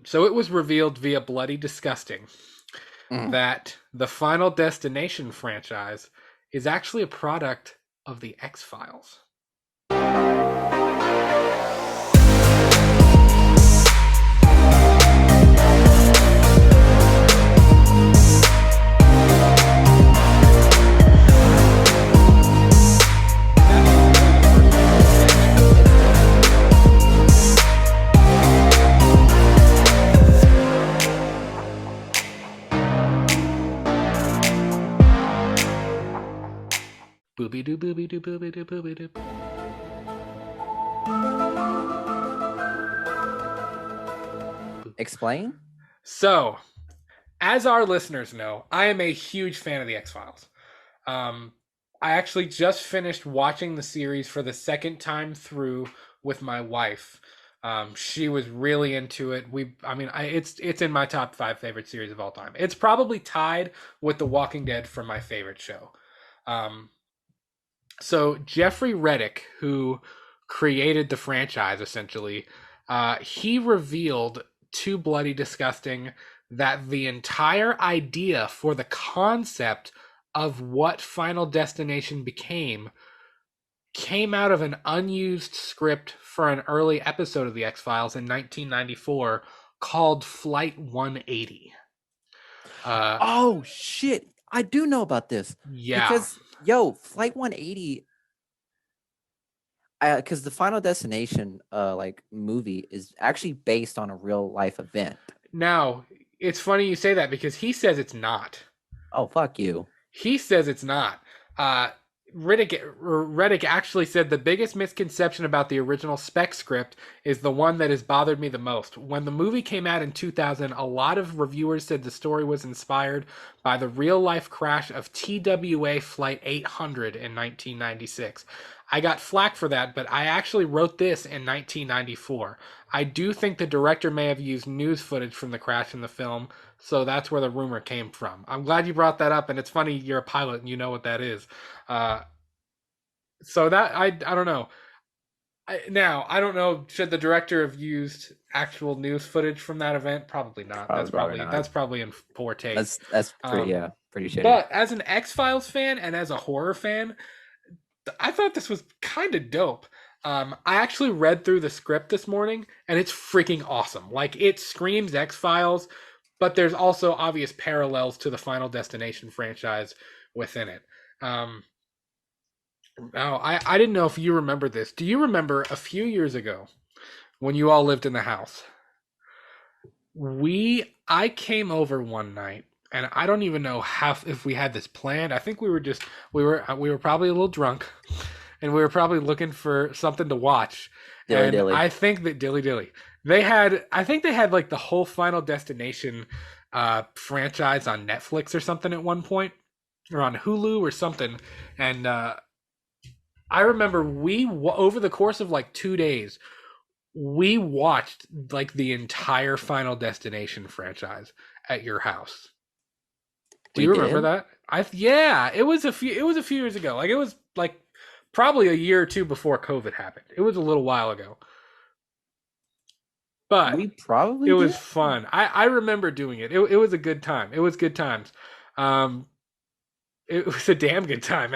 So it was revealed via Bloody Disgusting Mm. that the Final Destination franchise is actually a product of the X-Files. Booby doo booby doo booby doo booby doo. Explain? So, as our listeners know, I am a huge fan of the X Files. Um, I actually just finished watching the series for the second time through with my wife. She was really into it. It's in my top 5 favorite series of all time. It's probably tied with The Walking Dead for my favorite show. Um, so Jeffrey Reddick, who created the franchise essentially, he revealed to Bloody Disgusting that the entire idea for the concept of what Final Destination became came out of an unused script for an early episode of the X Files in 1994 called Flight 180. Uh, Oh shit. I do know about this yeah. because Flight 180 because the Final Destination like movie is actually based on a real life event. Now, it's funny you say that because he says it's not. Oh, fuck you. He says it's not. Uh, Reddick actually said the biggest misconception about the original spec script is the one that has bothered me the most. When the movie came out in 2000, a lot of reviewers said the story was inspired by the real life crash of TWA Flight 800 in 1996. I got flack for that, but I actually wrote this in 1994. I do think the director may have used news footage from the crash in the film, so that's where the rumor came from. I'm glad you brought that up, and it's funny you're a pilot and you know what that is. Uh, so that I don't know. Now I don't know. Should the director have used actual news footage from that event? Probably not. Probably not. That's probably in poor taste. That's pretty Um, pretty shitty. but as an X Files fan and as a horror fan, I thought this was kind of dope. I actually read through the script this morning, and it's freaking awesome. Like it screams X Files, but there's also obvious parallels to the Final Destination franchise within it. Um, Now, I didn't know if you remember this. Do you remember a few years ago when you all lived in the house? I came over one night, and I don't even know how if we had this planned. I think we were probably a little drunk, and we were probably looking for something to watch. Dilly And dilly. I think that dilly I think they had like the whole Final Destination franchise on Netflix or something at one point, or on Hulu or something. And I remember over the course of like 2 days, we watched like the entire Final Destination franchise at your house. Do We you remember did. that? Yeah, it was a few years ago. Like it was like probably a year or two before COVID happened. It was a little while ago. But We it probably was did. fun. I remember doing it. It was a good time. It was good times. Um it was a damn good time.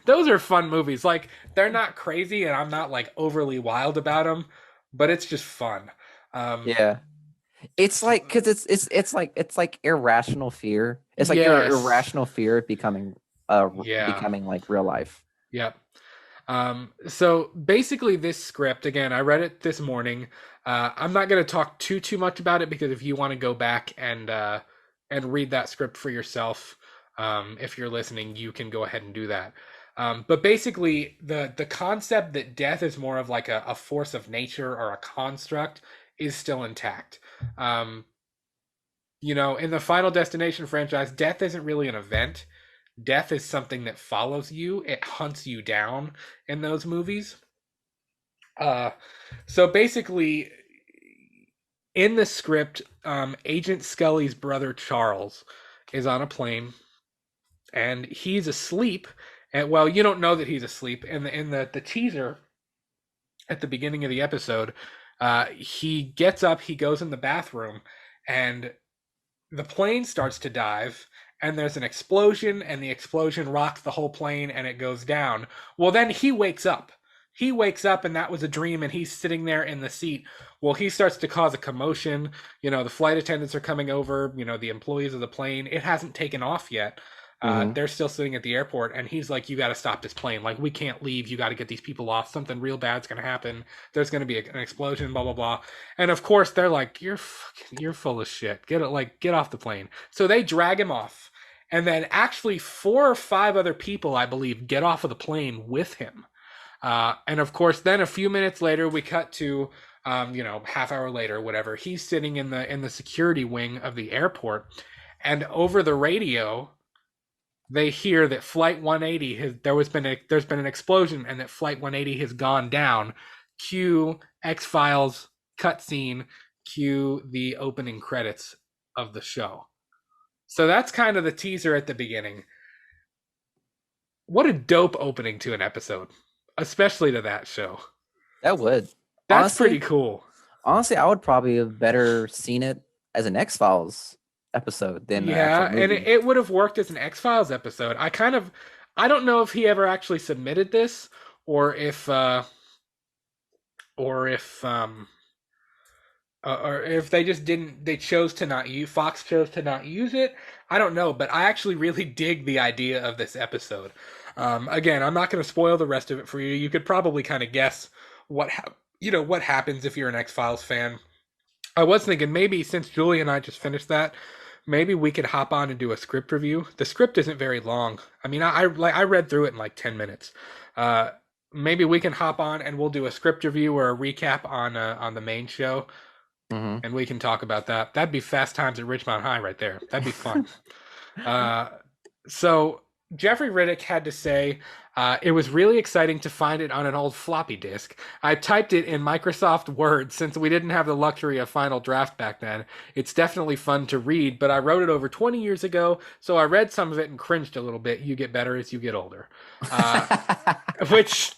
Those are fun movies. Like they're not crazy, and I'm not like overly wild about them, but it's just fun. Um, Yeah. It's like because it's like irrational fear. It's like your yes, irrational fear becoming yeah, becoming like real life. yep. So basically, this script again, I read it this morning. I'm not going to talk too much about it because if you want to go back and read that script for yourself, if you're listening, you can go ahead and do that. But basically, the concept that death is more of like a force of nature or a construct is still intact. Um, in the Final Destination franchise, death isn't really an event. Death is something that follows you. It hunts you down in those movies. Uh, so basically, in the script, Agent Scully's brother Charles is on a plane and he's asleep. And well, you don't know that he's asleep. In the teaser at the beginning of the episode, He gets up, he goes in the bathroom, and the plane starts to dive, and there's an explosion, and the explosion rocks the whole plane, and it goes down. Well, then he wakes up. He wakes up, and that was a dream, and he's sitting there in the seat. Well, he starts to cause a commotion. The flight attendants are coming over, the employees of the plane. It hasn't taken off yet. They're still sitting at the airport, and he's like, "You got to stop this plane. Like, we can't leave. You got to get these people off. Something real bad's gonna happen. There's gonna be an explosion. Blah blah blah." And of course, they're like, you're full of shit. Get off the plane." So they drag him off, and then actually 4 or 5 other people, I believe, get off of the plane with him. And of course, then a few minutes later, we cut to, half hour later, whatever. He's sitting in the security wing of the airport, and over the radio, they hear that Flight 180 there's been an explosion, and that Flight 180 has gone down. Cue X-Files cutscene. Cue the opening credits of the show. So that's kind of the teaser at the beginning. What a dope opening to an episode, especially to that show. That would. That's honestly, pretty cool. Honestly, I would probably have better seen it as an X-Files episode than and it would have worked as an X-Files episode. I don't know if he ever actually submitted this, or if they just didn't. They chose to not use. Fox chose to not use it. I don't know, but I actually really dig the idea of this episode. Again, I'm not going to spoil the rest of it for you. You could probably kind of guess what happens if you're an X-Files fan. I was thinking maybe, since Julie and I just finished that, maybe we could hop on and do a script review. The script isn't very long. I mean, I read through it in like 10 minutes. Maybe we can hop on and we'll do a script review or a recap on the main show, and we can talk about that. That'd be Fast Times at Ridgemont High right there. That'd be fun. So Jeffrey Reddick had to say, it was really exciting to find it on an old floppy disk. I typed it in Microsoft Word since we didn't have the luxury of Final Draft back then. It's definitely fun to read, but I wrote it over 20 years ago, so I read some of it and cringed a little bit. You get better as you get older. Which,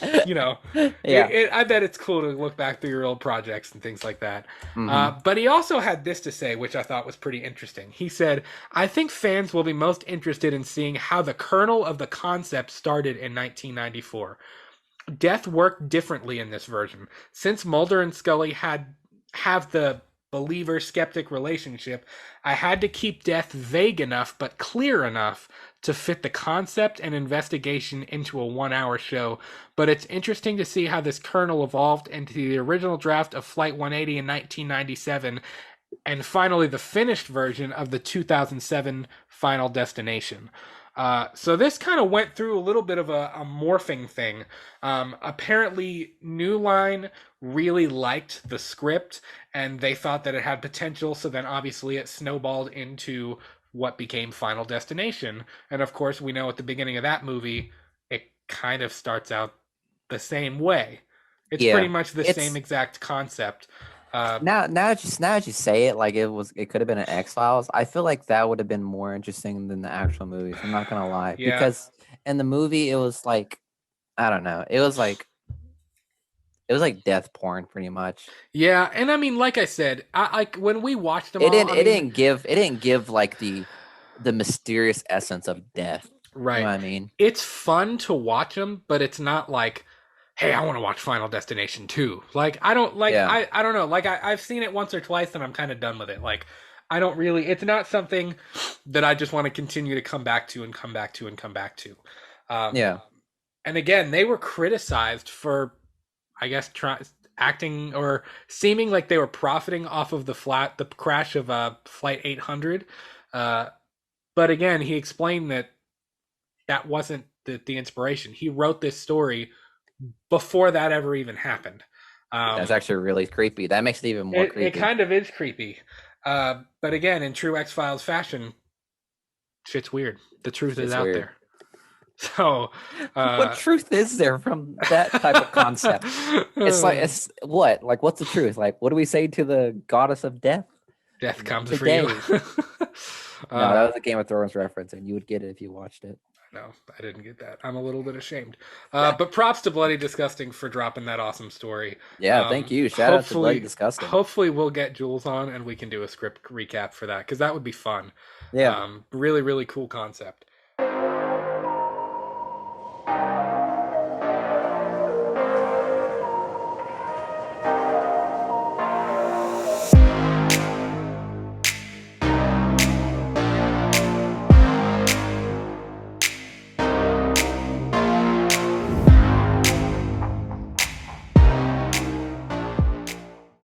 yeah. I bet it's cool to look back through your old projects and things like that. But he also had this to say, which I thought was pretty interesting. He said, "I think fans will be most interested in seeing how the kernel of the concept started in 1994. Death worked differently in this version. Since Mulder and Scully have the believer-skeptic relationship, I had to keep death vague enough but clear enough to fit the concept and investigation into a 1-hour show. But it's interesting to see how this kernel evolved into the original draft of Flight 180 in 1997, and finally the finished version of the 2007 Final Destination." So this kind of went through a little bit of a morphing thing. Apparently, New Line really liked the script, and they thought that it had potential, so then obviously it snowballed into what became Final Destination. And of course, we know at the beginning of that movie, it kind of starts out the same way. It's pretty much the same exact concept. Now that you say it, like it could have been an X-Files. I feel like that would have been more interesting than the actual movies. I'm not gonna lie, because in the movie it was like, I don't know, it was like death porn pretty much. Yeah, and I mean, like I said, when we watched them, it didn't give like the mysterious essence of death. Right. You know what I mean? It's fun to watch them, but it's not like, hey, I want to watch Final Destination 2. Like, I don't like, I don't know. Like, I've seen it once or twice and I'm kind of done with it. Like, I don't really, it's not something that I just want to continue to come back to and come back to and come back to. And again, they were criticized for, I guess, acting or seeming like they were profiting off of the crash of Flight 800. But again, he explained that wasn't the inspiration. He wrote this story before that ever even happened. That's actually really creepy. That makes it even more creepy. It kind of is creepy. But again, in true X-Files fashion, shit's weird. The truth is out there. So what truth is there from that type of concept? It's what? Like, what's the truth? Like, what do we say to the goddess of death? Death comes for you. No, that was a Game of Thrones reference, and you would get it if you watched it. No, I didn't get that. I'm a little bit ashamed. Yeah. But props to Bloody Disgusting for dropping that awesome story. Yeah, thank you. Shout out to Bloody Hopefully, Disgusting. hopefully we'll get Jules on and we can do a script recap for that because that would be fun. Yeah. Really, really cool concept.